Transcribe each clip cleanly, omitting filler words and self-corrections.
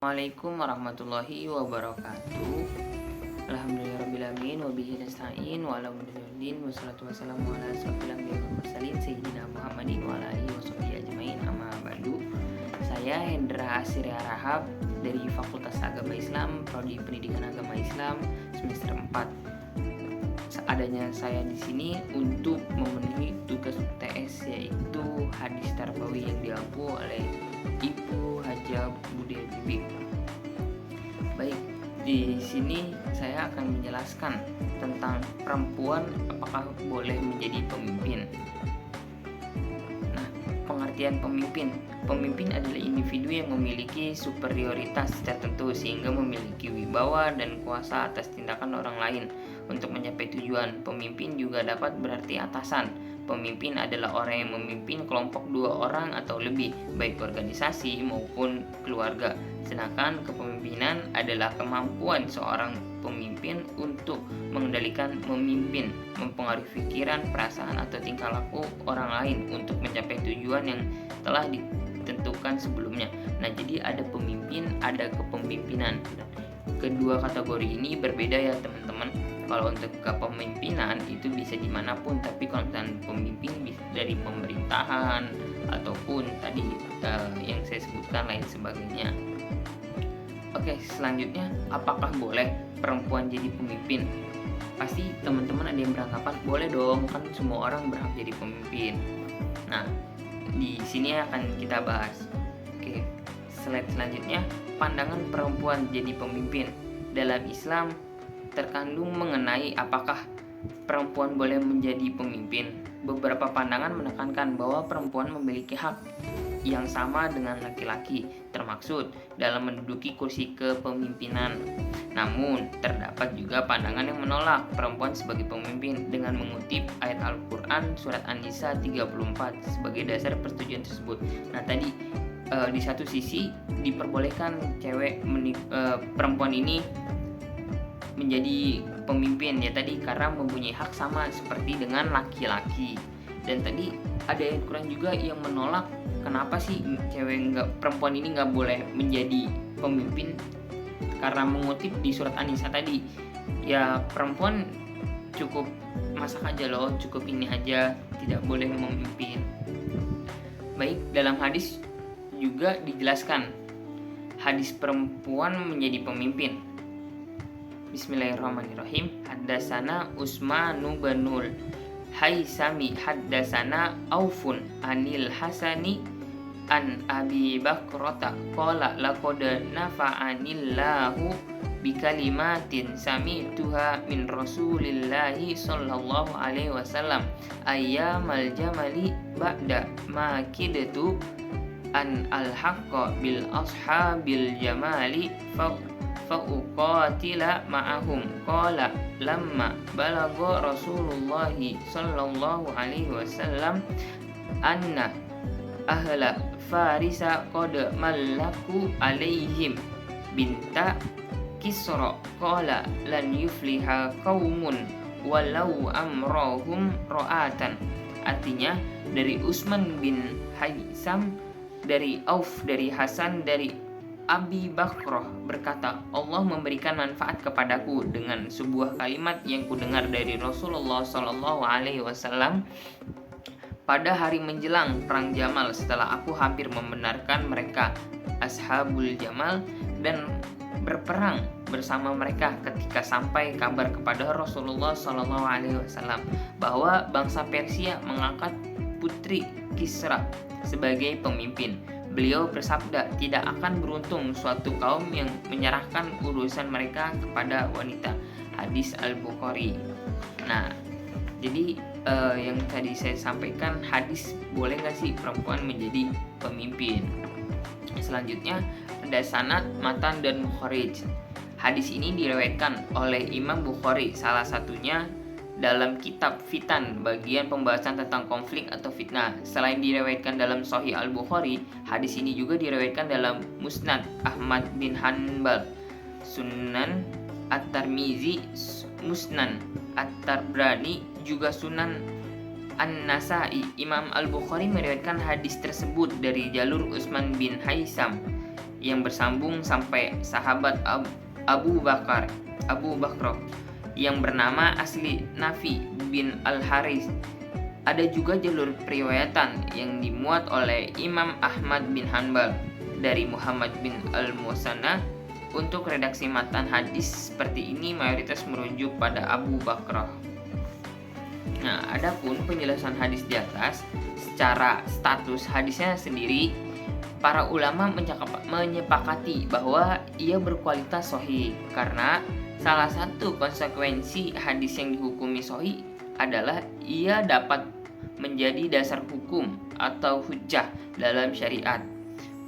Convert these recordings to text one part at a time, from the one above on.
Assalamualaikum warahmatullahi wabarakatuh. Alhamdulillahirrabbilalamin wabihi nasta'in wa ala muhammadin wassalatu wassalamu ala asrofil anbiya'i wal mursalin sayyidina Muhammadin wa ala alihi washabihi ajmain amma ba'du. Saya Hendra Asirya Rahab dari Fakultas Agama Islam, Prodi Pendidikan Agama Islam semester 4. Seadanya saya di sini untuk memenuhi tugas UTS, yaitu hadis tarbawi yang diampu oleh Ibu Hajah Budia Bibi. Baik, di sini saya akan menjelaskan tentang perempuan apakah boleh menjadi pemimpin. Nah, pengertian pemimpin. Pemimpin adalah individu yang memiliki superioritas tertentu sehingga memiliki wibawa dan kuasa atas tindakan orang lain untuk mencapai tujuan. Pemimpin juga dapat berarti atasan. Pemimpin adalah orang yang memimpin kelompok 2 orang atau lebih, baik organisasi maupun keluarga. Sedangkan kepemimpinan adalah kemampuan seorang pemimpin untuk mengendalikan, memimpin, mempengaruhi pikiran, perasaan, atau tingkah laku orang lain untuk mencapai tujuan yang telah ditentukan sebelumnya. Nah, jadi ada pemimpin, ada kepemimpinan. Kedua kategori ini berbeda ya teman-teman. Kalau untuk kepemimpinan itu bisa dimanapun, tapi kalau misalnya pemimpin bisa dari pemerintahan ataupun tadi yang saya sebutkan lain sebagainya. Oke, selanjutnya apakah boleh perempuan jadi pemimpin? Pasti teman-teman ada yang beranggapan boleh dong, kan semua orang berhak jadi pemimpin. Nah, di sini akan kita bahas. Oke, slide selanjutnya, pandangan perempuan jadi pemimpin. Dalam Islam terkandung mengenai apakah perempuan boleh menjadi pemimpin. Beberapa pandangan menekankan bahwa perempuan memiliki hak yang sama dengan laki-laki, termaksud dalam menduduki kursi kepemimpinan. Namun, terdapat juga pandangan yang menolak perempuan sebagai pemimpin dengan mengutip ayat Al-Quran surat An-Nisa 34 sebagai dasar persetujuan tersebut. Nah, tadi di satu sisi diperbolehkan perempuan ini menjadi pemimpin ya tadi karena mempunyai hak sama seperti dengan laki-laki. Dan tadi ada ayat Quran juga yang menolak kenapa sih perempuan ini nggak boleh menjadi pemimpin, karena mengutip di surat An-Nisa tadi, ya perempuan cukup masak aja loh, cukup ini aja, tidak boleh memimpin. Baik, dalam hadis juga dijelaskan hadis perempuan menjadi pemimpin. Bismillahirrahmanirrahim. Haddasana Utsmanu banul Haisami haddasana Aufun anil Hasani an Abi Bakrata qala laqad nafa'anillahu bikalimatin sami'tuha min Rasulillahi sallallahu alaihi wasallam ayyamal jamali ba'da ma kidtu an al-haqqa bil ashabil jamali fa'uqatila ma'ahum qala lamma balagha Rasulullah sallallahu alaihi wasallam anna ahla farisa qad mallaku alaihim binta Kisra qala lan yufliha qaumun walau amrahum ra'atan. Artinya dari Utsman bin Haisam, dari Auf, dari Hasan, dari Abi Bakrah berkata, Allah memberikan manfaat kepadaku dengan sebuah kalimat yang kudengar dari Rasulullah Sallallahu Alaihi Wasallam pada hari menjelang perang Jamal setelah aku hampir membenarkan mereka Ashabul Jamal dan berperang bersama mereka ketika sampai kabar kepada Rasulullah Sallallahu Alaihi Wasallam bahwa bangsa Persia mengangkat putri Kisra sebagai pemimpin. Beliau bersabda, tidak akan beruntung suatu kaum yang menyerahkan urusan mereka kepada wanita. Hadis Al-Bukhari. Nah, jadi yang tadi saya sampaikan, hadis boleh nggak sih perempuan menjadi pemimpin? Selanjutnya ada sanad, matan, dan mukharij. Hadis ini diriwayatkan oleh Imam Bukhari, salah satunya dalam kitab Fitan, bagian pembahasan tentang konflik atau fitnah. Selain diriwayatkan dalam Sahih Al-Bukhari, hadis ini juga diriwayatkan dalam Musnad Ahmad bin Hanbal, Sunan At-Tirmizi, Musnad At-Tabrani, juga Sunan An-Nasai. Imam Al-Bukhari meriwayatkan hadis tersebut dari jalur Utsman bin Haisam yang bersambung sampai sahabat Abu Bakar yang bernama asli Nafi bin Al-Haris. Ada juga jalur periwayatan yang dimuat oleh Imam Ahmad bin Hanbal dari Muhammad bin Al-Musanna. Untuk redaksi matan hadis seperti ini mayoritas merujuk pada Abu Bakrah. Nah, adapun penjelasan hadis di atas secara status hadisnya sendiri, para ulama menyepakati bahwa ia berkualitas sahih karena salah satu konsekuensi hadis yang dihukumi sahih adalah ia dapat menjadi dasar hukum atau hujjah dalam syariat.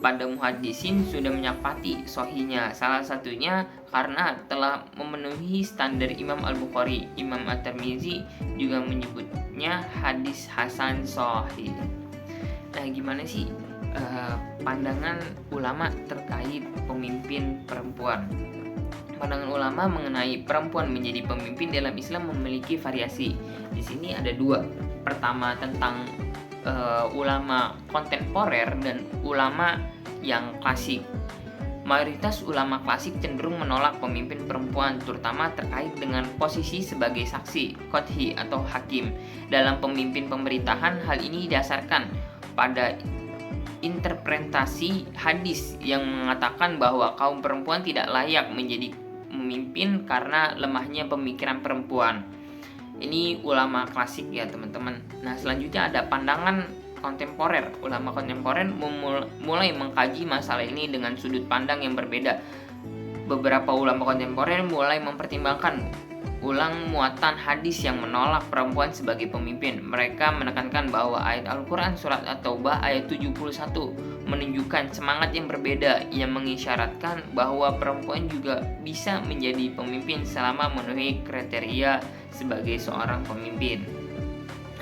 Pada muhaddisin sudah menyepakati sahihnya, salah satunya karena telah memenuhi standar Imam Al-Bukhari. Imam At-Tirmizi juga menyebutnya hadis hasan sahih. Nah, gimana sih pandangan ulama terkait pemimpin perempuan? Pandangan ulama mengenai perempuan menjadi pemimpin dalam Islam memiliki variasi. Di sini ada dua. Pertama tentang ulama kontemporer dan ulama yang klasik. Mayoritas ulama klasik cenderung menolak pemimpin perempuan, terutama terkait dengan posisi sebagai saksi, qadhi atau hakim. Dalam pemimpin pemerintahan, hal ini didasarkan pada interpretasi hadis yang mengatakan bahwa kaum perempuan tidak layak menjadi pemimpin karena lemahnya pemikiran perempuan. Ini ulama klasik ya teman-teman. Nah, selanjutnya ada pandangan kontemporer. Ulama kontemporer mulai mengkaji masalah ini dengan sudut pandang yang berbeda. Beberapa ulama kontemporer mulai mempertimbangkan ulang muatan hadis yang menolak perempuan sebagai pemimpin. Mereka menekankan bahwa ayat Al-Quran surat At-Taubah ayat 71 menunjukkan semangat yang berbeda yang mengisyaratkan bahwa perempuan juga bisa menjadi pemimpin selama memenuhi kriteria sebagai seorang pemimpin.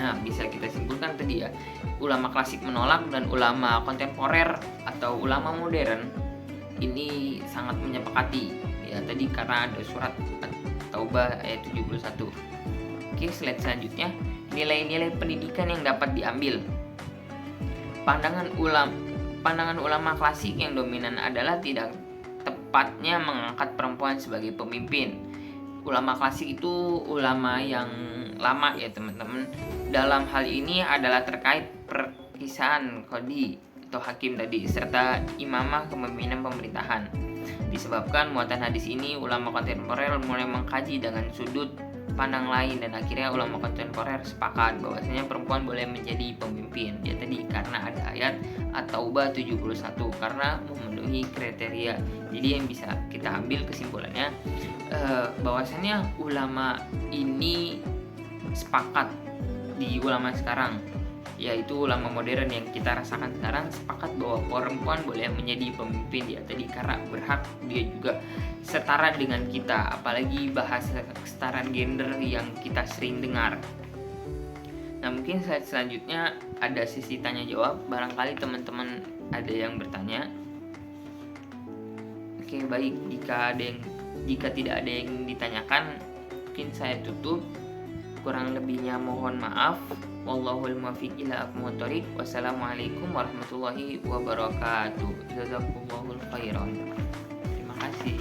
Nah, bisa kita simpulkan tadi ya, ulama klasik menolak dan ulama kontemporer atau ulama modern ini sangat menyepakati ya tadi karena ada surat Taubah ayat 71. Oke, slide selanjutnya, nilai-nilai pendidikan yang dapat diambil. Pandangan ulama klasik yang dominan adalah tidak tepatnya mengangkat perempuan sebagai pemimpin. Ulama klasik itu ulama yang lama ya teman-teman. Dalam hal ini adalah terkait perkisahan qadhi atau hakim tadi serta imamah kepemimpinan pemerintahan. Disebabkan muatan hadis ini, ulama kontemporer mulai mengkaji dengan sudut pandang lain dan akhirnya ulama kontemporer sepakat bahwasanya perempuan boleh menjadi pemimpin. Ya tadi karena ada ayat At-Taubah 71 karena memenuhi kriteria. Jadi yang bisa kita ambil kesimpulannya bahwasanya ulama ini sepakat di ulama sekarang, yaitu ulama modern yang kita rasakan sekarang, sepakat bahwa perempuan boleh menjadi pemimpin ya tadi karena berhak, dia juga setara dengan kita, apalagi bahasa kesetaraan gender yang kita sering dengar. Nah, mungkin slide selanjutnya ada sesi tanya jawab, barangkali teman-teman ada yang bertanya. Oke, baik, jika tidak ada yang ditanyakan mungkin saya tutup. Kurang lebihnya mohon maaf. Wallahul muwaffiq ila aqwamit thoriq. Wassalamualaikum warahmatullahi wabarakatuh. Jazakumullahu khairan. Terima kasih.